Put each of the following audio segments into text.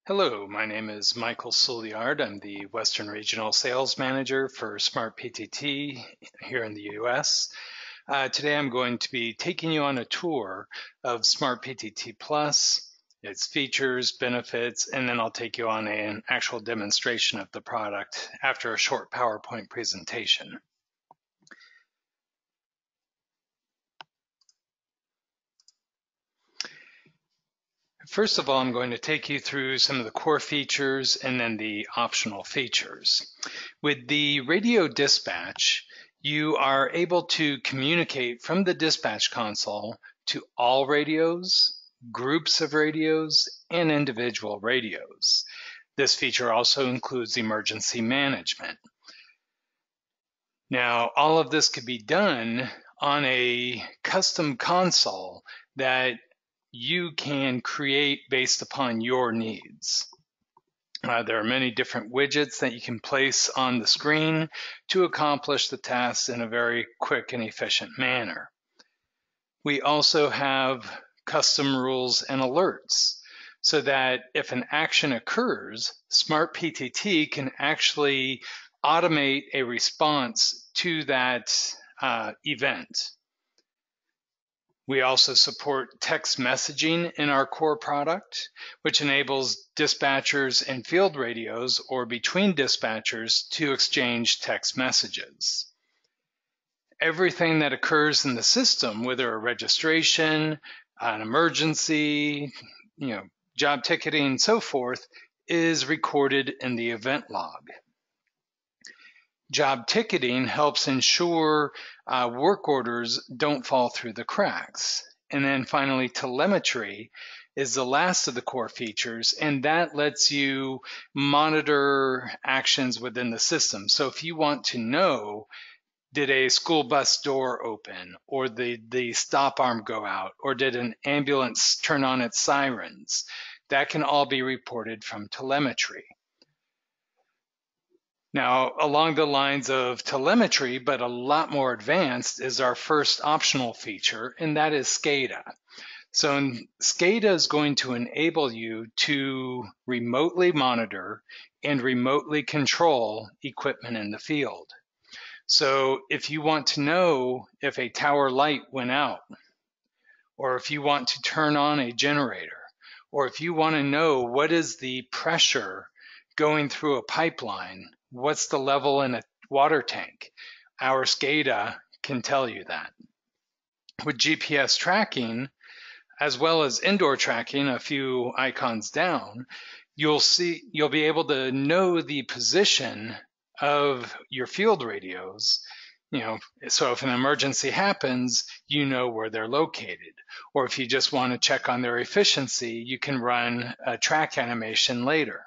Hello, my name is Michael Souliard. I'm the Western Regional Sales Manager for SmartPTT here in the US. Today I'm going to be taking you on a tour of SmartPTT PLUS, its features, benefits, and then I'll take you on an actual demonstration of the product after a short PowerPoint presentation. First of all, I'm going to take you through some of the core features and then the optional features. With the radio dispatch, you are able to communicate from the dispatch console to all radios, groups of radios, and individual radios. This feature also includes emergency management. Now, all of this could be done on a custom console that you can create based upon your needs. There are many different widgets that you can place on the screen to accomplish the tasks in a very quick and efficient manner. We also have custom rules and alerts so that if an action occurs, SmartPTT can actually automate a response to that event. We also support text messaging in our core product, which enables dispatchers and field radios or between dispatchers to exchange text messages. Everything that occurs in the system, whether a registration, an emergency, job ticketing, and so forth, is recorded in the event log. Job ticketing helps ensure work orders don't fall through the cracks. And then finally, telemetry is the last of the core features, and that lets you monitor actions within the system. So if you want to know, did a school bus door open, or the stop arm go out, or did an ambulance turn on its sirens, that can all be reported from telemetry. Now, along the lines of telemetry, but a lot more advanced, is our first optional feature, and that is SCADA. So SCADA is going to enable you to remotely monitor and remotely control equipment in the field. So if you want to know if a tower light went out, or if you want to turn on a generator, or if you want to know what is the pressure going through a pipeline, what's the level in a water tank, our SCADA can tell you that. With GPS tracking, as well as indoor tracking, a few icons down, you'll be able to know the position of your field radios. So if an emergency happens, you know where they're located. Or if you just want to check on their efficiency, you can run a track animation later.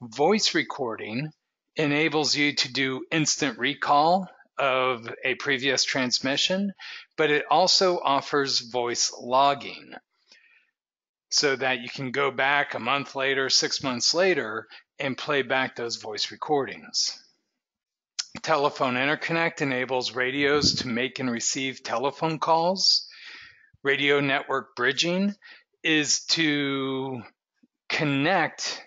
Voice recording enables you to do instant recall of a previous transmission, but it also offers voice logging so that you can go back a month later, 6 months later, and play back those voice recordings. Telephone interconnect enables radios to make and receive telephone calls. Radio network bridging is to connect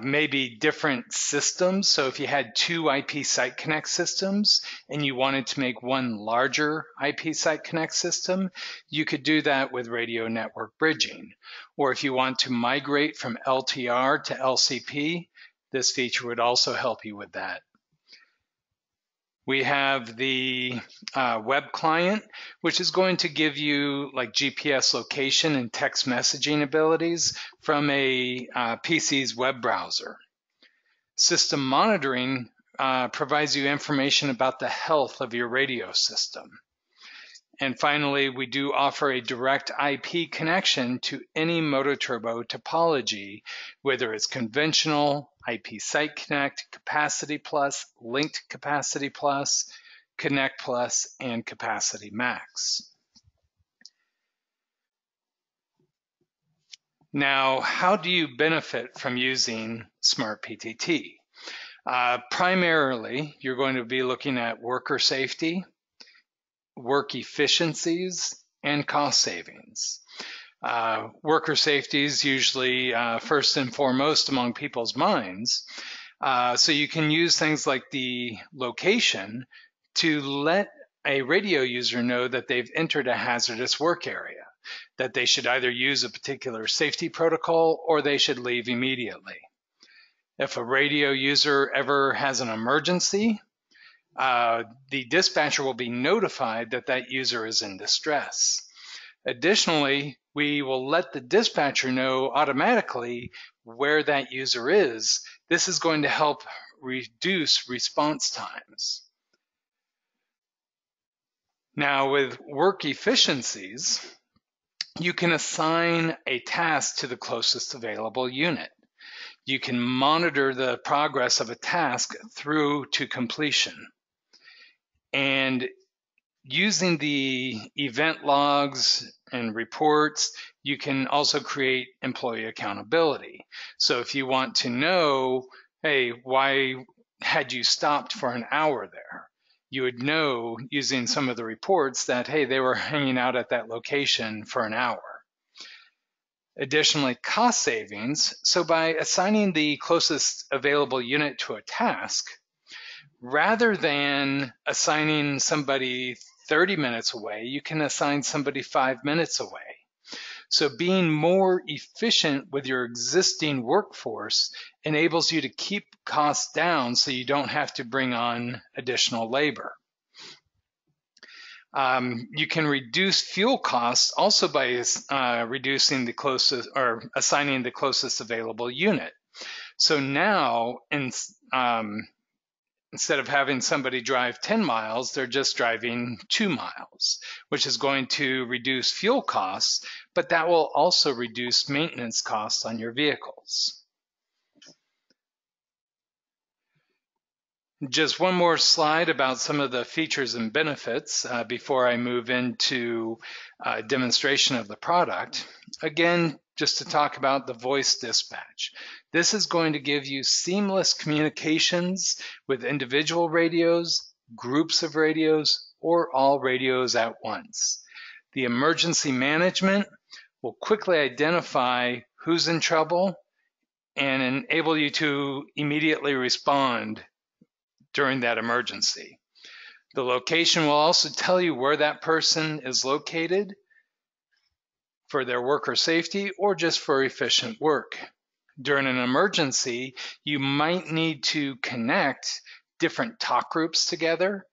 maybe different systems. So if you had two IP Site Connect systems and you wanted to make one larger IP Site Connect system, you could do that with radio network bridging. Or if you want to migrate from LTR to LCP, this feature would also help you with that. We have the web client, which is going to give you like GPS location and text messaging abilities from a PC's web browser. System monitoring provides you information about the health of your radio system. And finally, we do offer a direct IP connection to any MOTOTRBO topology, whether it's conventional, IP Site Connect, Capacity Plus, Linked Capacity Plus, Connect Plus, and Capacity Max. Now, how do you benefit from using SmartPTT? Primarily, you're going to be looking at worker safety, work efficiencies, and cost savings. Worker safety is usually first and foremost among people's minds. So you can use things like the location to let a radio user know that they've entered a hazardous work area, that they should either use a particular safety protocol or they should leave immediately. If a radio user ever has an emergency, the dispatcher will be notified that that user is in distress. Additionally, we will let the dispatcher know automatically where that user is. This is going to help reduce response times. Now, with work efficiencies, you can assign a task to the closest available unit. You can monitor the progress of a task through to completion. And using the event logs and reports, you can also create employee accountability. So if you want to know, hey, why had you stopped for an hour there? You would know using some of the reports that, hey, they were hanging out at that location for an hour. Additionally, cost savings. So by assigning the closest available unit to a task, rather than assigning somebody 30 minutes away, you can assign somebody 5 minutes away. So being more efficient with your existing workforce enables you to keep costs down so you don't have to bring on additional labor. You can reduce fuel costs also by reducing the closest or assigning the closest available unit. So now, instead of having somebody drive 10 miles, they're just driving 2 miles, which is going to reduce fuel costs, but that will also reduce maintenance costs on your vehicles. Just one more slide about some of the features and benefits before I move into a demonstration of the product. Again, just to talk about the voice dispatch. This is going to give you seamless communications with individual radios, groups of radios, or all radios at once. The emergency management will quickly identify who's in trouble and enable you to immediately respond during that emergency. The location will also tell you where that person is located for their worker safety or just for efficient work. During an emergency, you might need to connect different talk groups together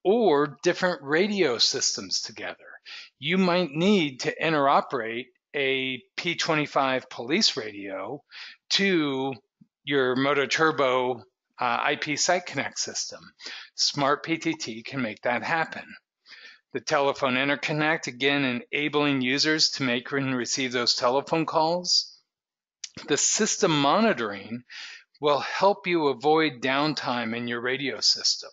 or different radio systems together. You might need to interoperate a P25 police radio to your MOTOTRBO IP Site Connect system. SmartPTT can make that happen. The telephone interconnect, again, enabling users to make and receive those telephone calls. The system monitoring will help you avoid downtime in your radio system.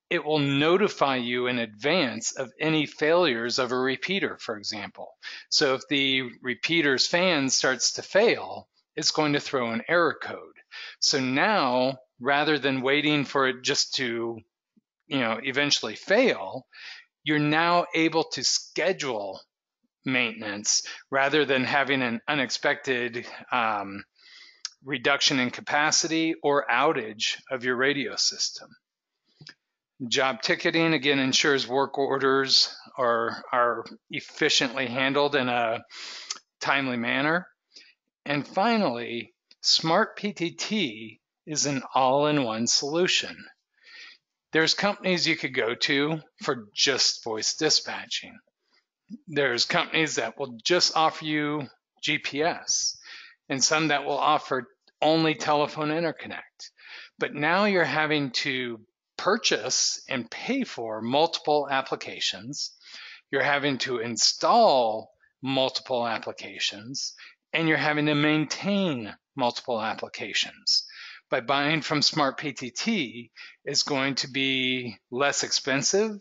It will notify you in advance of any failures of a repeater, for example. So if the repeater's fan starts to fail, it's going to throw an error code. So now, rather than waiting for it just to, eventually fail, you're now able to schedule maintenance rather than having an unexpected reduction in capacity or outage of your radio system. Job ticketing, again, ensures work orders are efficiently handled in a timely manner. And finally, SmartPTT is an all-in-one solution. There's companies you could go to for just voice dispatching. There's companies that will just offer you GPS and some that will offer only telephone interconnect. But now you're having to purchase and pay for multiple applications. You're having to install multiple applications, and you're having to maintain multiple applications. By buying from SmartPTT, it's going to be less expensive,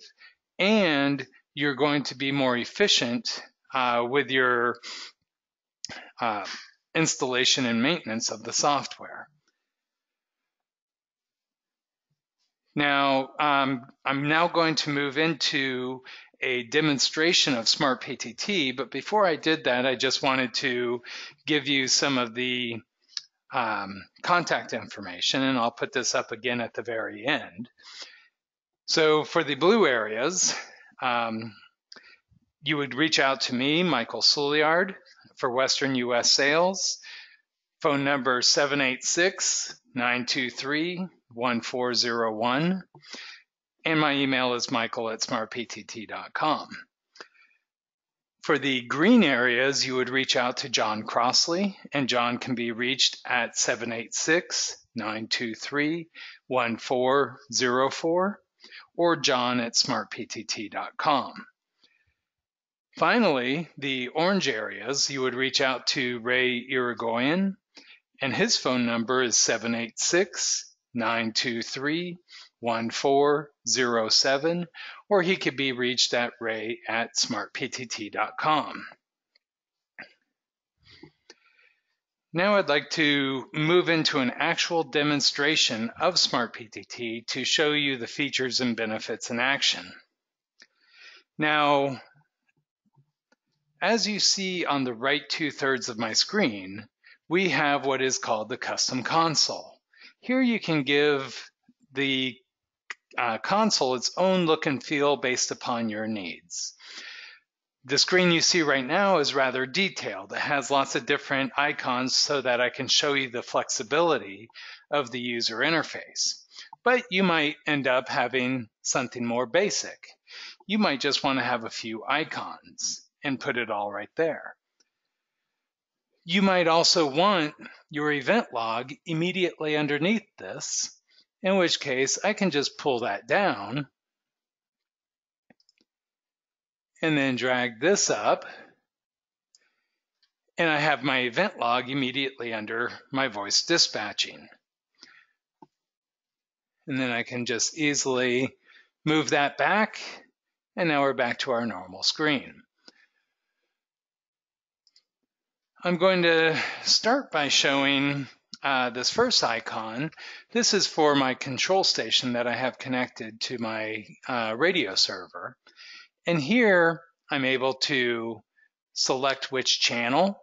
and you're going to be more efficient with your installation and maintenance of the software. Now, I'm now going to move into a demonstration of SmartPTT, but before I did that, I just wanted to give you some of the contact information, and I'll put this up again at the very end. So for the blue areas, you would reach out to me, Michael Souliard, for Western U.S. sales. Phone number 786-923-1401. And my email is michael@smartptt.com. For the green areas, you would reach out to John Crossley, and John can be reached at 786-923-1404 or john@smartptt.com. Finally, the orange areas, you would reach out to Ray Irigoyen, and his phone number is 786-923-1407, or he could be reached at ray@smartptt.com. Now I'd like to move into an actual demonstration of SmartPTT to show you the features and benefits in action. Now, as you see on the right 2/3 of my screen, we have what is called the custom console. Here you can give the console its own look and feel based upon your needs. The screen you see right now is rather detailed. It has lots of different icons so that I can show you the flexibility of the user interface. But you might end up having something more basic. You might just want to have a few icons and put it all right there. You might also want your event log immediately underneath this, in which case I can just pull that down and then drag this up, and I have my event log immediately under my voice dispatching. And then I can just easily move that back, and now we're back to our normal screen. I'm going to start by showing this first icon. This is for my control station that I have connected to my radio server. And here I'm able to select which channel.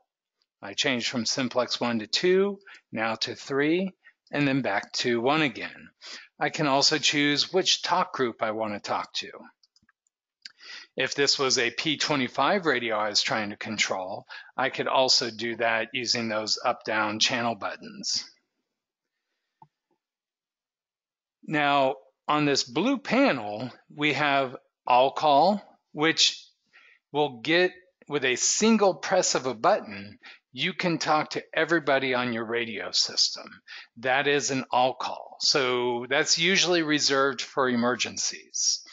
I changed from simplex 1 to 2, now to 3, and then back to 1 again. I can also choose which talk group I want to talk to. If this was a P25 radio I was trying to control, I could also do that using those up-down channel buttons. Now, on this blue panel, we have All Call, which will get, with a single press of a button, you can talk to everybody on your radio system. That is an all call. So that's usually reserved for emergencies.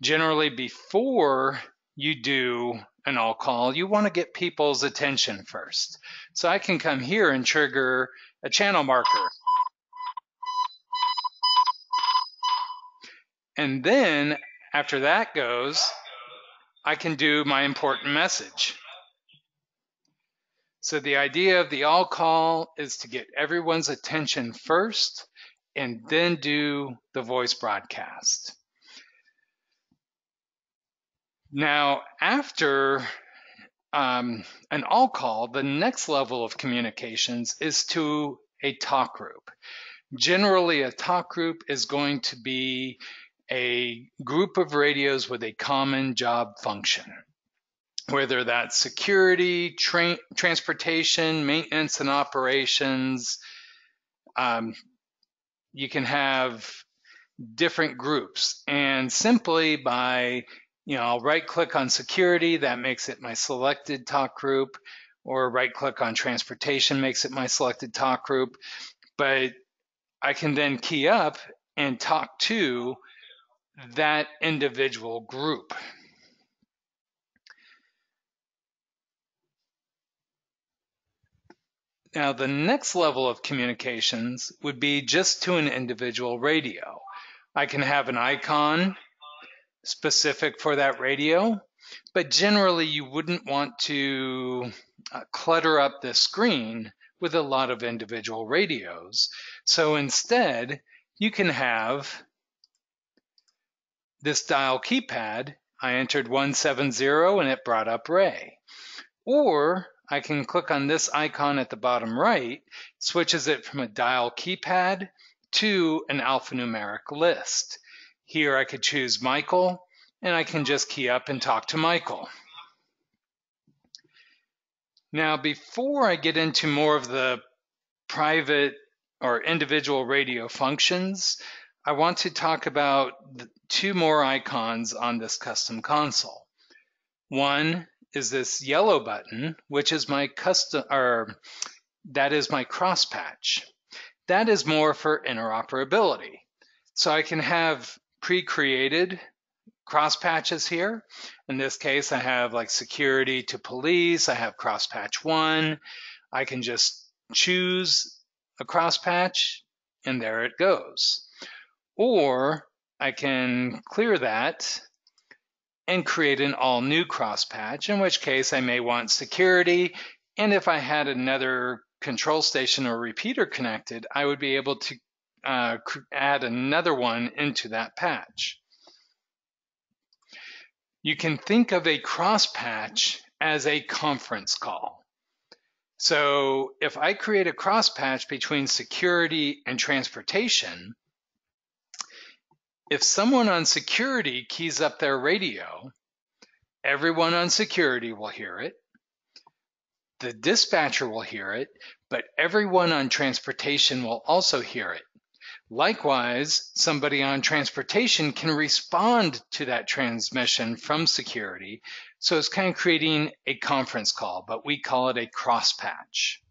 Generally, before you do an all call, you want to get people's attention first. So I can come here and trigger a channel marker. And then after that goes, I can do my important message. So the idea of the all call is to get everyone's attention first and then do the voice broadcast. Now, after an all call, the next level of communications is to a talk group. Generally, a talk group is going to be a group of radios with a common job function, whether that's security, transportation, maintenance and operations. You can have different groups, and simply by I'll right-click on security, that makes it my selected talk group, or right-click on transportation makes it my selected talk group. But I can then key up and talk to that individual group. Now, the next level of communications would be just to an individual radio. I can have an icon specific for that radio, but generally you wouldn't want to clutter up the screen with a lot of individual radios. So instead, you can have this dial keypad I entered 170 and it brought up Ray. Or I can click on this icon at the bottom right, switches it from a dial keypad to an alphanumeric list. Here I could choose Michael, and I can just key up and talk to Michael. Now, before I get into more of the private or individual radio functions, I want to talk about the two more icons on this custom console. One is this yellow button, which is my that is my cross patch. That is more for interoperability. So I can have pre-created cross patches here. In this case, I have like security to police. I have cross patch 1. I can just choose a cross patch and there it goes. Or I can clear that and create an all new cross patch, in which case I may want security. And if I had another control station or repeater connected, I would be able to add another one into that patch. You can think of a cross patch as a conference call. So if I create a cross patch between security and transportation, if someone on security keys up their radio, everyone on security will hear it. The dispatcher will hear it, but everyone on transportation will also hear it. Likewise, somebody on transportation can respond to that transmission from security. So it's kind of creating a conference call, but we call it a cross patch.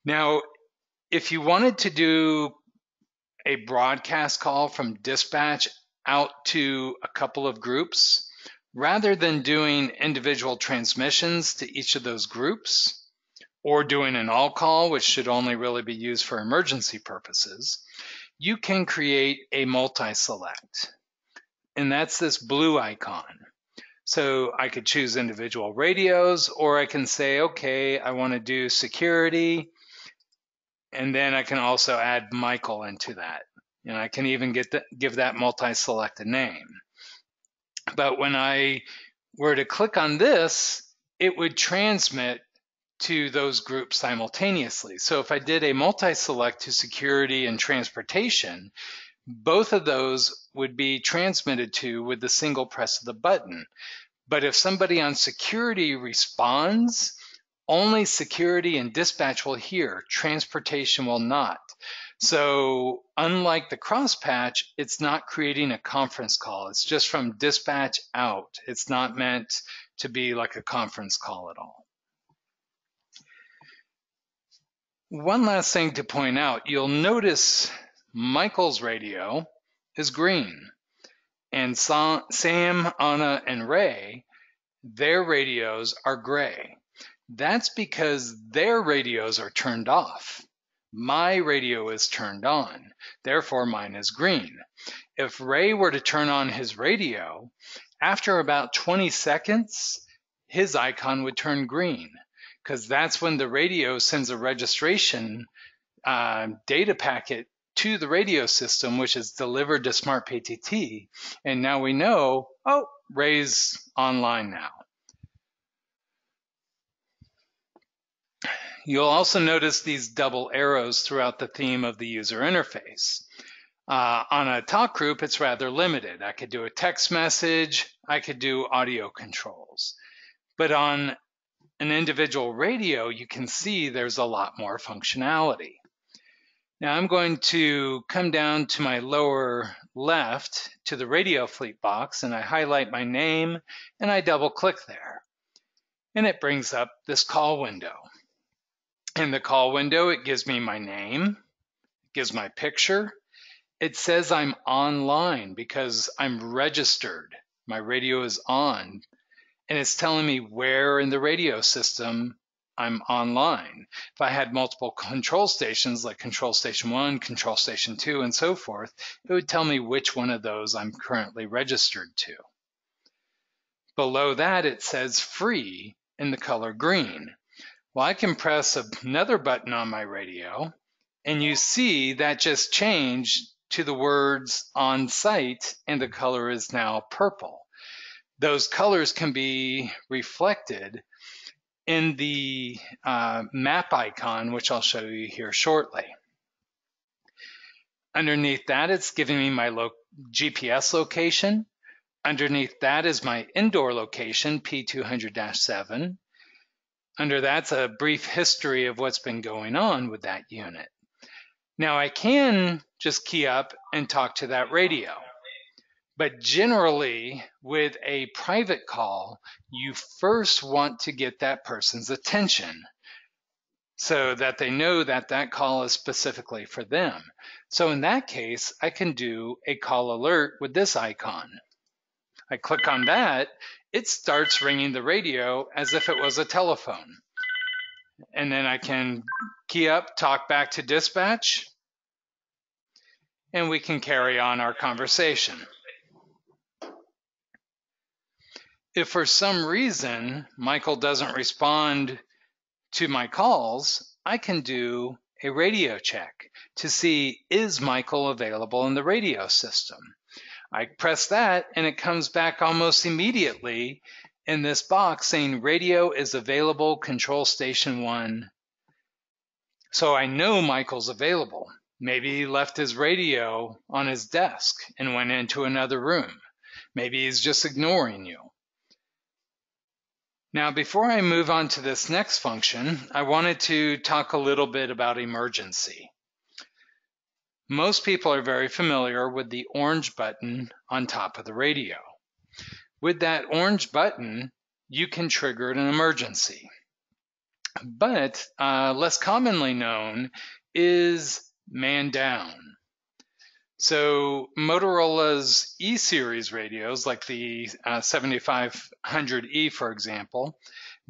Now, if you wanted to do a broadcast call from dispatch out to a couple of groups, rather than doing individual transmissions to each of those groups, or doing an all call, which should only really be used for emergency purposes, you can create a multi-select. And that's this blue icon. So I could choose individual radios, or I can say, okay, I want to do security. And then I can also add Michael into that. And I can even give that multi-select a name. But when I were to click on this, it would transmit to those groups simultaneously. So if I did a multi-select to security and transportation, both of those would be transmitted to with the single press of the button. But if somebody on security responds, only security and dispatch will hear, transportation will not. So unlike the cross patch, it's not creating a conference call. It's just from dispatch out. It's not meant to be like a conference call at all. One last thing to point out, you'll notice Michael's radio is green, and Sam, Anna, and Ray, their radios are gray. That's because their radios are turned off. My radio is turned on, therefore mine is green. If Ray were to turn on his radio, after about 20 seconds, his icon would turn green, because that's when the radio sends a registration data packet to the radio system, which is delivered to SmartPTT. And now we know, oh, Ray's online now. You'll also notice these double arrows throughout the theme of the user interface. On a talk group, it's rather limited. I could do a text message, I could do audio controls. But on an individual radio, you can see there's a lot more functionality. Now I'm going to come down to my lower left to the radio fleet box, and I highlight my name and I double click there. And it brings up this call window. In the call window, it gives me my name, it gives my picture. It says I'm online because I'm registered. My radio is on. And it's telling me where in the radio system I'm online. If I had multiple control stations, like control station 1, control station 2, and so forth, it would tell me which one of those I'm currently registered to. Below that, it says free in the color green. Well, I can press another button on my radio, and you see that just changed to the words on site, and the color is now purple. Those colors can be reflected in the map icon, which I'll show you here shortly. Underneath that, it's giving me my GPS location. Underneath that is my indoor location, P200-7. Under that's a brief history of what's been going on with that unit. Now I can just key up and talk to that radio. But generally, with a private call, you first want to get that person's attention so that they know that that call is specifically for them. So in that case, I can do a call alert with this icon. I click on that, it starts ringing the radio as if it was a telephone. And then I can key up, talk back to dispatch, and we can carry on our conversation. If for some reason Michael doesn't respond to my calls, I can do a radio check to see, is Michael available in the radio system? I press that and it comes back almost immediately in this box saying radio is available, control station 1. So I know Michael's available. Maybe he left his radio on his desk and went into another room. Maybe he's just ignoring you. Now, before I move on to this next function, I wanted to talk a little bit about emergency. Most people are very familiar with the orange button on top of the radio. With that orange button, you can trigger an emergency. But less commonly known is man down. So Motorola's E-series radios, like the 7500E, for example,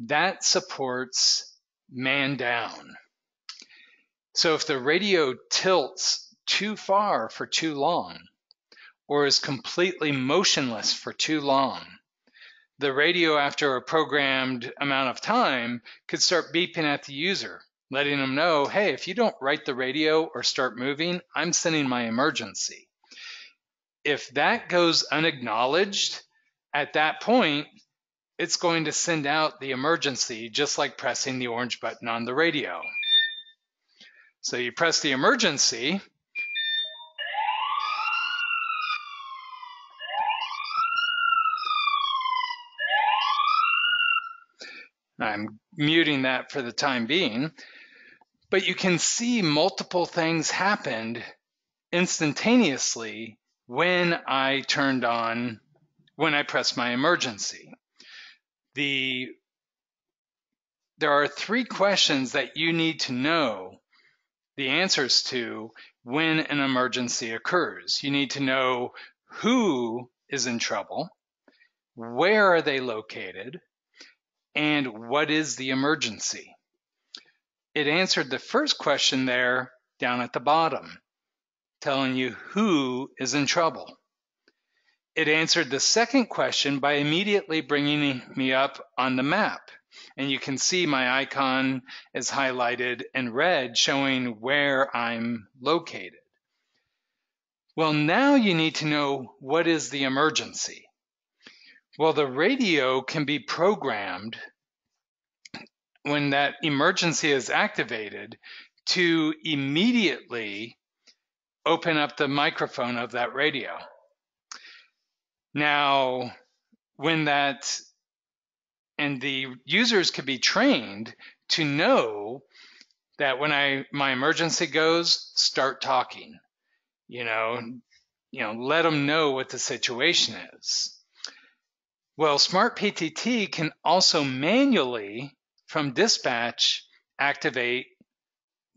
that supports man down. So if the radio tilts too far for too long, or is completely motionless for too long, the radio, after a programmed amount of time, could start beeping at the user, letting them know, hey, if you don't write the radio or start moving, I'm sending my emergency. If that goes unacknowledged, at that point, it's going to send out the emergency, just like pressing the orange button on the radio. So you press the emergency, I'm muting that for the time being, but you can see multiple things happened instantaneously when I pressed my emergency. There are 3 questions that you need to know the answers to when an emergency occurs. You need to know who is in trouble, where are they located, and what is the emergency? It answered the first question there down at the bottom, telling you who is in trouble. It answered the second question by immediately bringing me up on the map. And you can see my icon is highlighted in red, showing where I'm located. Well, now you need to know, what is the emergency? Well, the radio can be programmed when that emergency is activated to immediately open up the microphone of that radio. Now, and the users could be trained to know that when my emergency goes, start talking. Let them know what the situation is. Well, SmartPTT can also manually, from dispatch, activate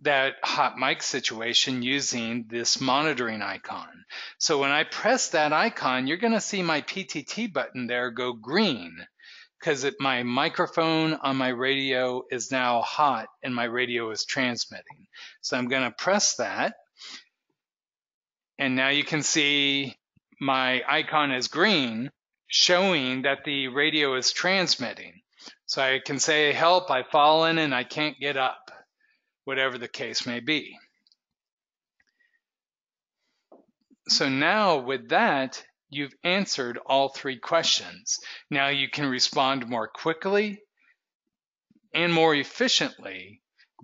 that hot mic situation using this monitoring icon. So when I press that icon, you're going to see my PTT button there go green, because my microphone on my radio is now hot and my radio is transmitting. So I'm going to press that, and now you can see my icon is green, showing that the radio is transmitting. So I can say, help, I've fallen and I can't get up, whatever the case may be. So now with that, you've answered all 3 questions. Now you can respond more quickly and more efficiently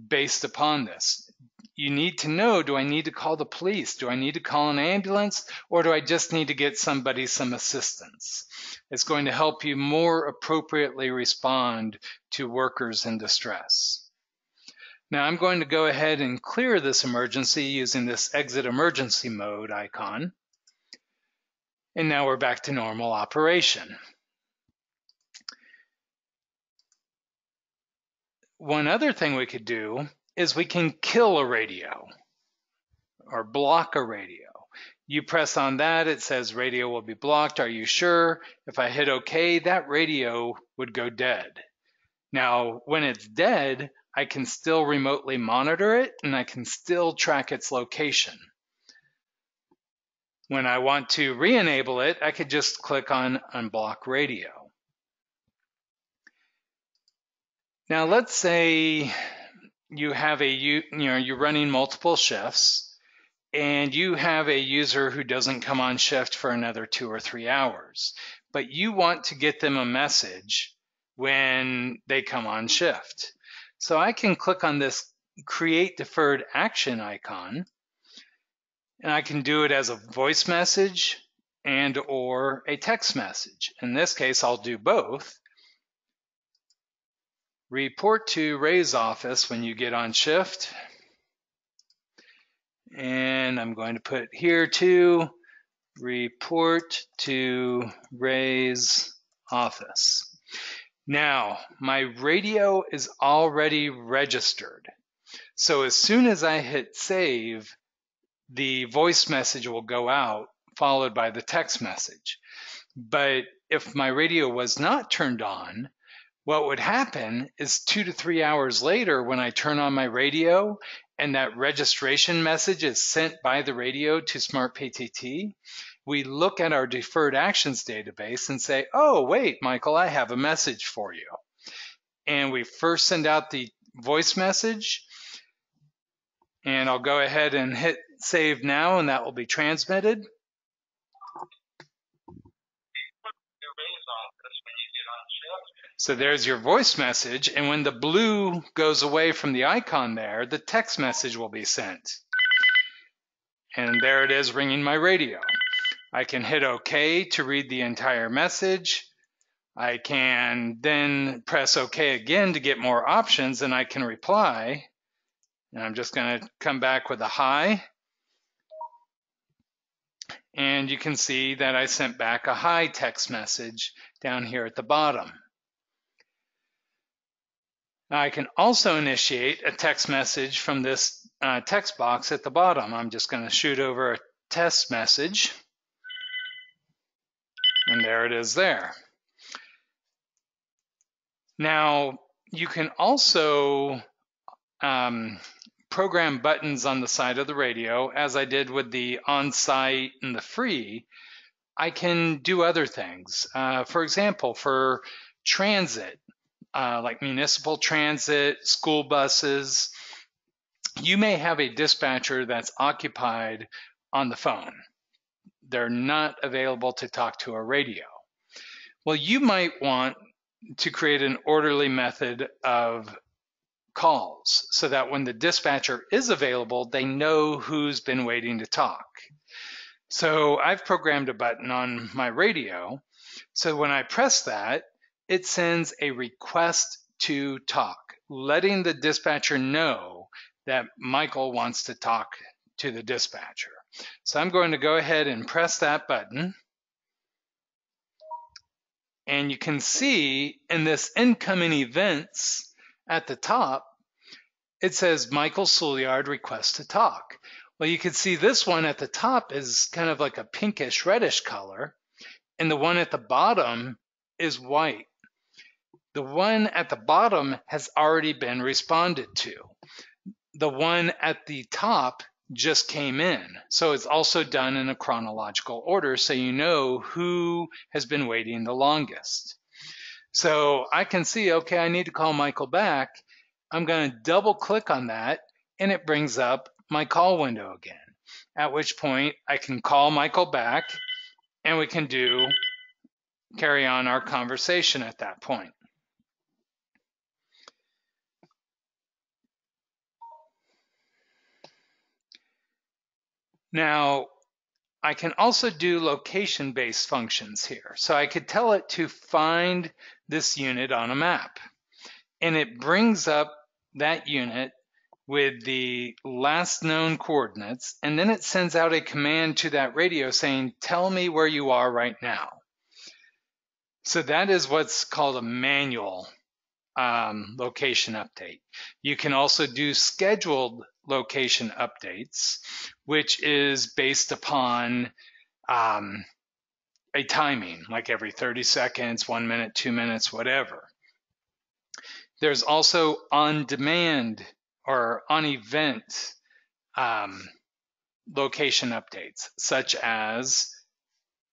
based upon this. You need to know, do I need to call the police? Do I need to call an ambulance? Or do I just need to get somebody some assistance? It's going to help you more appropriately respond to workers in distress. Now I'm going to go ahead and clear this emergency using this exit emergency mode icon. And now we're back to normal operation. One other thing we could do is we can kill a radio or block a radio. You press on that, it says radio will be blocked. Are you sure? If I hit OK, that radio would go dead. Now, when it's dead, I can still remotely monitor it and I can still track its location. When I want to re-enable it, I could just click on Unblock Radio. Now, let's say you have you're running multiple shifts and you have a user who doesn't come on shift for another 2 or 3 hours, but you want to get them a message when they come on shift. So I can click on this Create Deferred Action icon, and I can do it as a voice message and or a text message. In this case, I'll do both. Report to Ray's office when you get on shift. And I'm going to put here too, report to Ray's office. Now, my radio is already registered. So as soon as I hit save, the voice message will go out, followed by the text message. But if my radio was not turned on, what would happen is 2 to 3 hours later when I turn on my radio and that registration message is sent by the radio to SmartPTT, we look at our deferred actions database and say, oh, wait, Michael, I have a message for you. And we first send out the voice message, and I'll go ahead and hit save now, and that will be transmitted. So there's your voice message, and when the blue goes away from the icon there, the text message will be sent. And there it is ringing my radio. I can hit OK to read the entire message. I can then press OK again to get more options, and I can reply. And I'm just going to come back with a hi. And you can see that I sent back a hi text message down here at the bottom. Now I can also initiate a text message from this text box at the bottom. I'm just going to shoot over a test message. And there it is there. Now, you can also program buttons on the side of the radio, as I did with the on-site and the free. I can do other things. For example, for transit, like municipal transit, school buses, you may have a dispatcher that's occupied on the phone. They're not available to talk to a radio. Well, you might want to create an orderly method of calls so that when the dispatcher is available, they know who's been waiting to talk. So I've programmed a button on my radio. So when I press that, it sends a request to talk, letting the dispatcher know that Michael wants to talk to the dispatcher. So I'm going to go ahead and press that button. And you can see in this incoming events at the top, it says Michael Souliard requests to talk. Well, you can see this one at the top is kind of like a pinkish reddish color, and the one at the bottom is white. The one at the bottom has already been responded to. The one at the top just came in. So it's also done in a chronological order so you know who has been waiting the longest. So I can see, okay, I need to call Michael back. I'm going to double click on that and it brings up my call window again. at which point I can call Michael back and we can carry on our conversation at that point. Now, I can also do location-based functions here. So I could tell it to find this unit on a map, and it brings up that unit with the last known coordinates, and then it sends out a command to that radio saying, tell me where you are right now. So that is what's called a manual location update. You can also do scheduled location updates, which is based upon a timing, like every 30 seconds, 1 minute, 2 minutes, whatever. There's also on-demand or on-event location updates, such as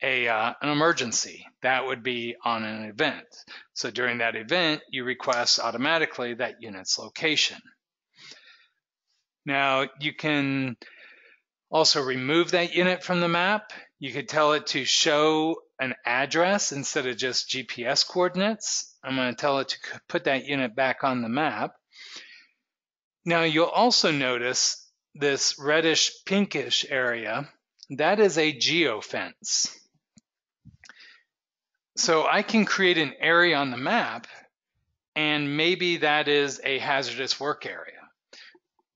an emergency. That would be on an event. So during that event, you request automatically that unit's location. Now, you can also remove that unit from the map. You could tell it to show an address instead of just GPS coordinates. I'm going to tell it to put that unit back on the map. Now, you'll also notice this reddish pinkish area. That is a geofence. So I can create an area on the map, and maybe that is a hazardous work area.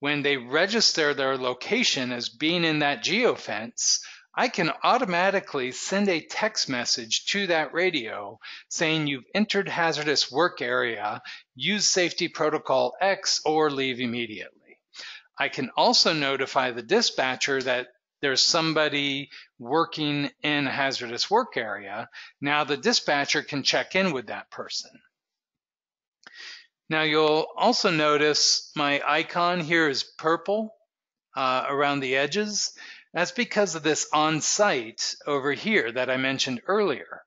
When they register their location as being in that geofence, I can automatically send a text message to that radio saying you've entered hazardous work area, use safety protocol X, or leave immediately. I can also notify the dispatcher that there's somebody working in a hazardous work area. Now the dispatcher can check in with that person. Now you'll also notice my icon here is purple around the edges. That's because of this on-site over here that I mentioned earlier.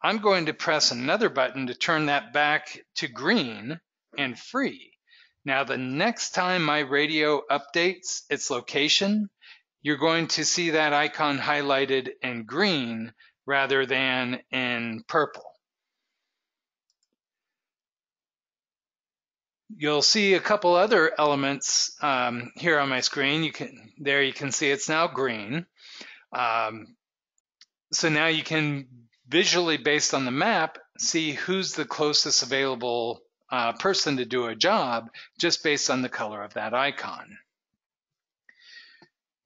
I'm going to press another button to turn that back to green and free. Now the next time my radio updates its location, you're going to see that icon highlighted in green rather than in purple. You'll see a couple other elements here on my screen. You can see it's now green. So now you can visually, based on the map, see who's the closest available person to do a job just based on the color of that icon.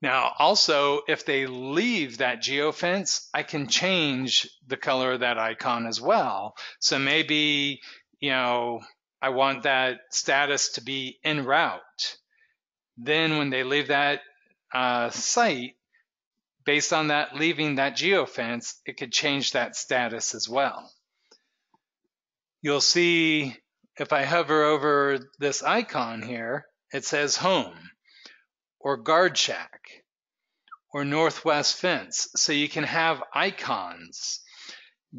Now, also, if they leave that geofence, I can change the color of that icon as well. So maybe, I want that status to be en route. Then when they leave that site, based on that leaving that geofence, it could change that status as well. You'll see if I hover over this icon here, it says home or guard shack or northwest fence. So you can have icons.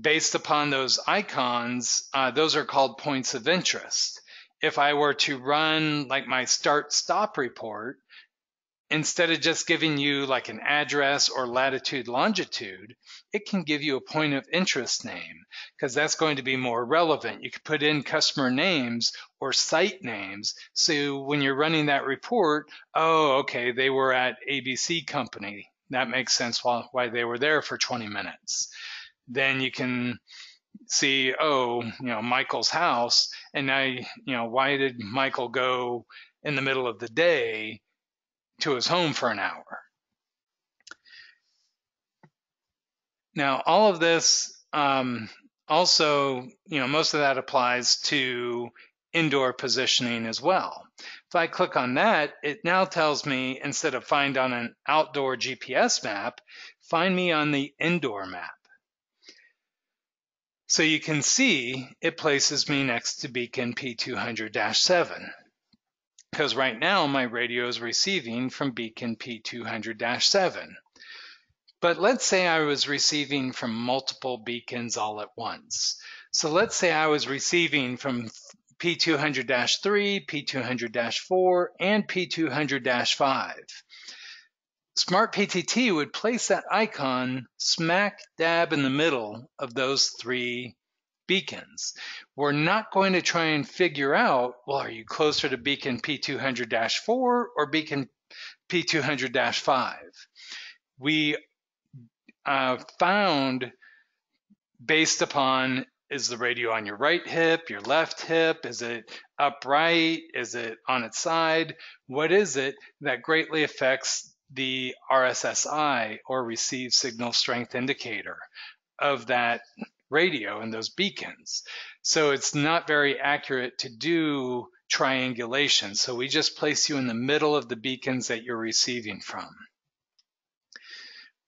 Based upon those icons, those are called points of interest. If I were to run like my start-stop report, instead of just giving you like an address or latitude, longitude, it can give you a point of interest name because that's going to be more relevant. You could put in customer names or site names. So when you're running that report, oh, okay, they were at ABC company. That makes sense why they were there for 20 minutes. Then you can see, oh, Michael's house. And now, why did Michael go in the middle of the day to his home for an hour? Now, all of this also, most of that applies to indoor positioning as well. If I click on that, it now tells me, instead of find on an outdoor GPS map, find me on the indoor map. So you can see it places me next to beacon P200-7 because right now my radio is receiving from beacon P200-7. But let's say I was receiving from multiple beacons all at once. So let's say I was receiving from P200-3, P200-4, and P200-5. SmartPTT would place that icon smack dab in the middle of those three beacons. We're not going to try and figure out, well, are you closer to beacon P200-4 or beacon P200-5? We found, based upon, is the radio on your right hip, your left hip? Is it upright? Is it on its side? What is it that greatly affects the RSSI, or received signal strength indicator, of that radio and those beacons? So it's not very accurate to do triangulation. So we just place you in the middle of the beacons that you're receiving from.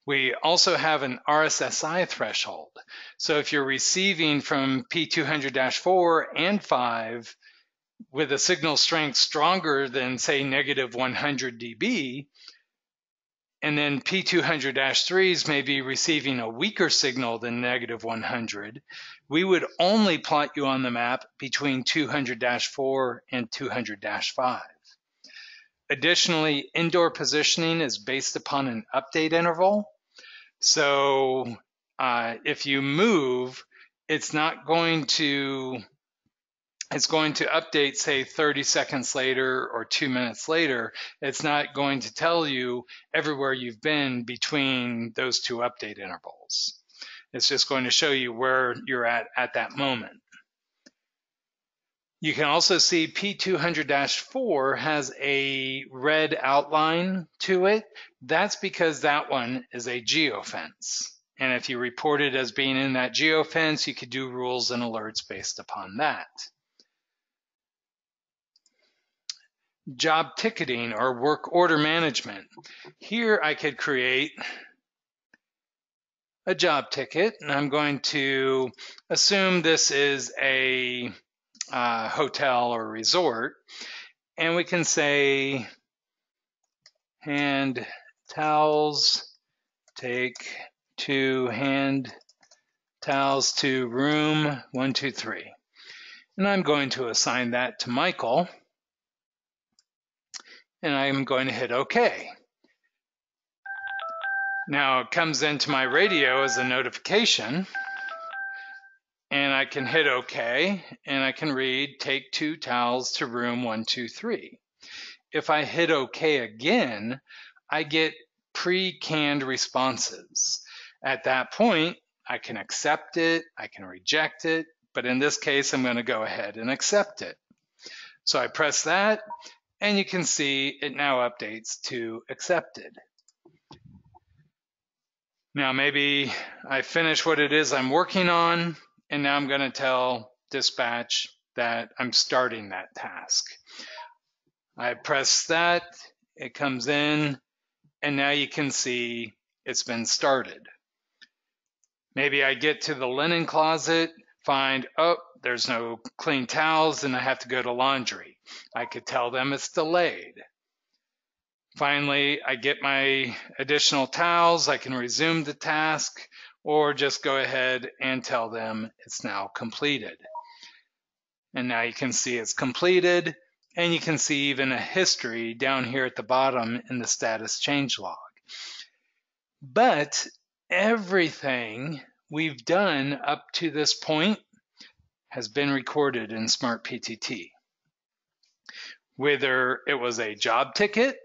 We also have an RSSI threshold. So if you're receiving from P200-4 and 5 with a signal strength stronger than, say, negative 100 dB, and then P200-3s may be receiving a weaker signal than negative 100, we would only plot you on the map between 200-4 and 200-5. Additionally, indoor positioning is based upon an update interval. So if you move, it's going to update, say, 30 seconds later or 2 minutes later. It's not going to tell you everywhere you've been between those two update intervals. It's just going to show you where you're at that moment. You can also see P200-4 has a red outline to it. That's because that one is a geofence. And if you report it as being in that geofence, you could do rules and alerts based upon that. Job ticketing or work order management. Here I could create a job ticket, and I'm going to assume this is a hotel or resort, and we can say hand towels, take 2 hand towels to room 123. And I'm going to assign that to Michael, and I'm going to hit OK. Now it comes into my radio as a notification, and I can hit OK, and I can read take 2 towels to room 123. If I hit OK again, I get pre-canned responses. At that point, I can accept it, I can reject it, but in this case, I'm going to go ahead and accept it. So I press that, and you can see it now updates to accepted. Now maybe I finish what it is I'm working on, and now I'm going to tell dispatch that I'm starting that task. I press that, it comes in, and now you can see it's been started. Maybe I get to the linen closet, find, oh, there's no clean towels, and I have to go to laundry. I could tell them it's delayed. Finally, I get my additional towels, I can resume the task, or just go ahead and tell them it's now completed. And now you can see it's completed, and you can see even a history down here at the bottom in the status change log. But everything we've done up to this point has been recorded in SmartPTT. Whether it was a job ticket,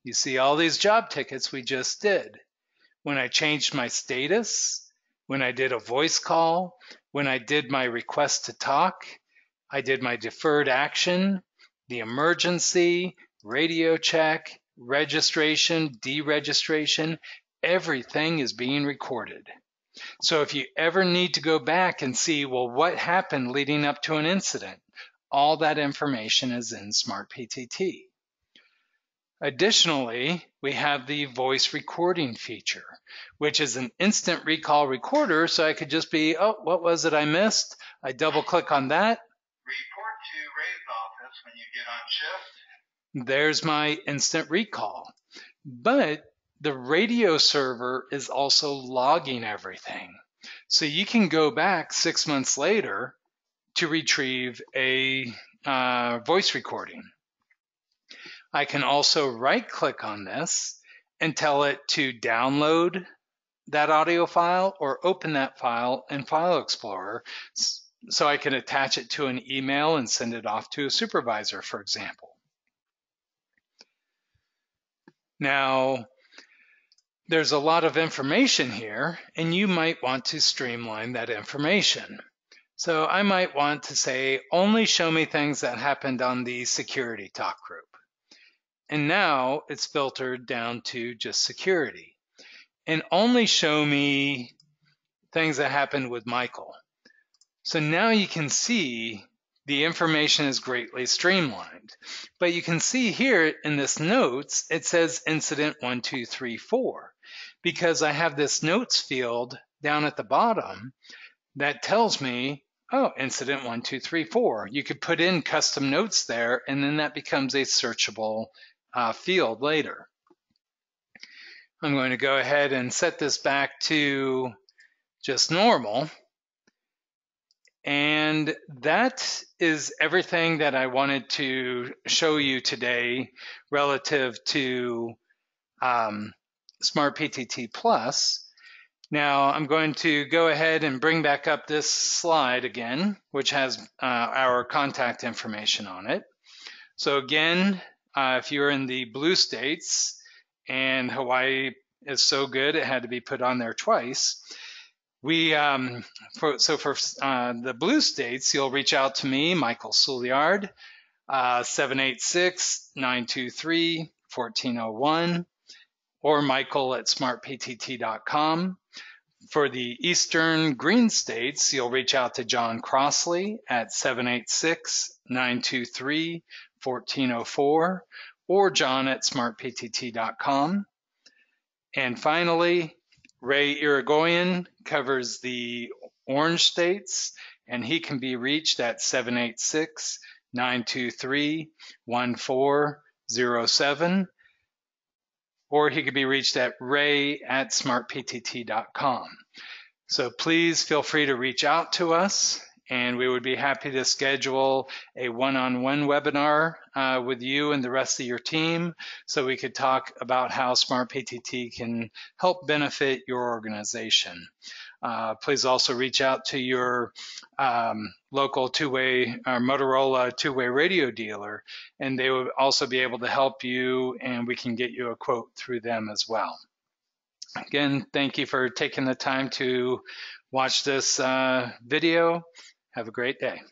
you see all these job tickets we just did. When I changed my status, when I did a voice call, when I did my request to talk, I did my deferred action, the emergency, radio check, registration, deregistration, everything is being recorded. So if you ever need to go back and see, well, what happened leading up to an incident, all that information is in SmartPTT. Additionally, we have the voice recording feature, which is an instant recall recorder. So I could just be, oh, what was it I missed? I double click on that. Report to Ray's office when you get on shift. There's my instant recall. But the radio server is also logging everything. So you can go back 6 months later to retrieve a voice recording. I can also right-click on this and tell it to download that audio file or open that file in File Explorer so I can attach it to an email and send it off to a supervisor, for example. Now, there's a lot of information here, and you might want to streamline that information. So I might want to say, only show me things that happened on the security talk group. And now it's filtered down to just security. And only show me things that happened with Michael. So now you can see the information is greatly streamlined. But you can see here in this notes, it says incident 1, 2, 3, 4, because I have this notes field down at the bottom that tells me, oh, incident 1, 2, 3, 4. You could put in custom notes there, and then that becomes a searchable field later. I'm going to go ahead and set this back to just normal. And that is everything that I wanted to show you today relative to SmartPTT Plus. Now I'm going to go ahead and bring back up this slide again, which has our contact information on it. So again, if you're in the blue states, and Hawaii is so good it had to be put on there twice, we for the blue states, you'll reach out to me, Michael Souliard, 786-923-1401, or Michael at smartptt.com. For the eastern green states, you'll reach out to John Crossley at 786-923-1404, or John at smartptt.com. And finally, Ray Irigoyen covers the orange states, and he can be reached at 786-923-1407, or he could be reached at ray@smartptt.com. So please feel free to reach out to us, and we would be happy to schedule a one-on-one webinar with you and the rest of your team so we could talk about how SmartPTT can help benefit your organization. Please also reach out to your local Motorola two-way radio dealer, and they will also be able to help you, and we can get you a quote through them as well. Again, thank you for taking the time to watch this video. Have a great day.